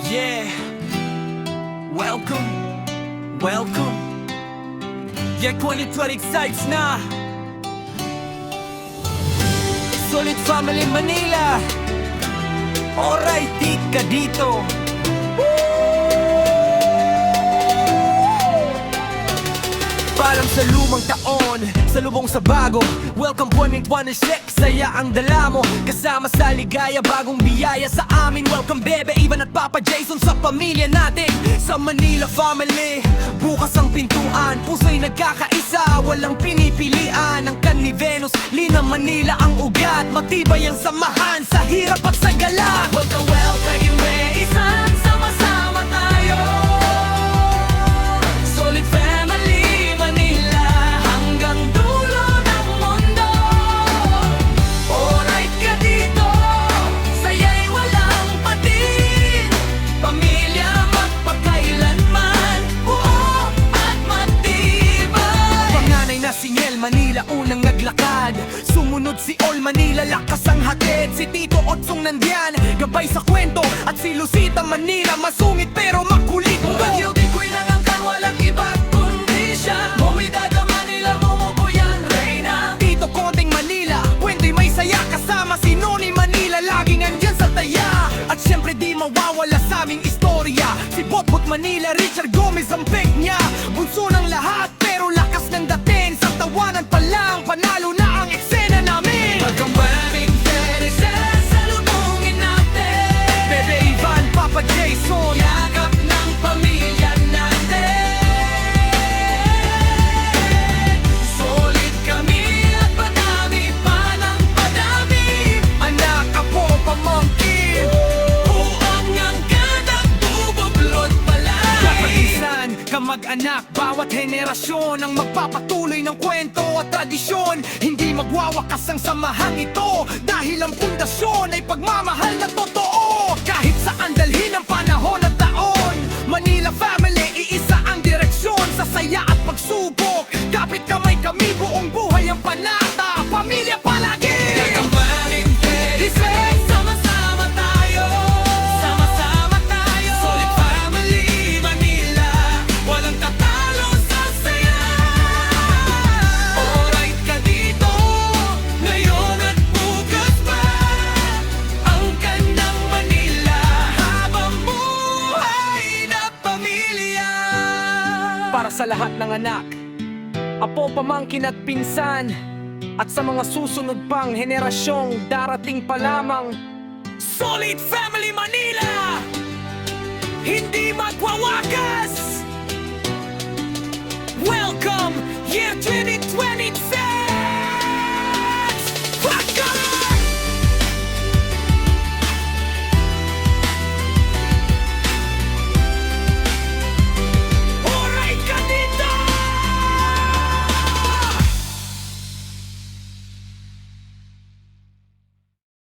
Yeah, welcome, welcome. Yeah, 2020 excites na. Solid Family Manila. Alright, di ka dito. Paalam sa lumang taon, sa lubong sa bago. Welcome 2016, saya ang dala mo. Kasama sa ligaya, bagong biyaya sa amin. Welcome Bebe, Ivan at Papa Jason sa pamilya natin. Sa Manila Family, bukas ang pintuan. Puso'y nagkakaisa, walang pinipilian. Ang kan ni Venus, Lina Manila ang ugat. Matibay ang samahan sa hirap at sa gala. Welcome, welcome, isan, sama-sama tayo. Solid Family Manila, hanggang dulo ng mundo. Alright ka dito, saya'y walang patin. Pamilya magpakailanman, buo at matibay. Panganay na singel, Manila unang naglakad. Sumunod si All Manila, lakas ang hatid. Si Tito Otsong nandiyan, gabay sa kwento. At si Lucita Manila, masungit pero makulit. Bagyo di ko'y nangangkan, walang iba kundi siya. Mo'y Manila, bumubuyan, Reyna. Tito Konting Manila, kwento'y may saya. Kasama si Noni Manila, laging andyan sa taya. At syempre di mawawala sa aming istorya. Si Botbot Manila, Richard Gomez ang peg niya. Bunso ng lahat pero lakas ng dating. Sa tawanan pa lang, panalo na ang eksena namin. Pagkamaraming Tereses, salubungin natin. Bebe Ivan, Papa Jason, yakap ng pamilya natin. Solid kami at padami pa ng padami. Anak, apo, pamangkin, buong ang ganang bubuklod pala. Kapag-isan, kamag-anak, bawat henerasyon ang magpapatuloy ng kwento at tradisyon. Hindi magwawakas ang samahang ito, dahil ang pundasyon ay pagmamahal na totoo. Kahit saan dalhin ang panahon at taon, Manila Family, iisa ang direksyon. Sa saya at pagsubok, kapit kamay kami, buong buhay ang panata. Pamilya palagi! Kagamarin, Tereses, sama-sama tayo. Sama-sama tayo. Solid Family Manila, walang tatalo sa saya. Alright ka dito, ngayon at bukas pa. Ang kandang Manila, habang buhay na pamilya. Para sa lahat ng anak, apo, pamangkin at pinsan, at sa mga susunod pang henerasyong darating pa lamang, Solid Family Manila!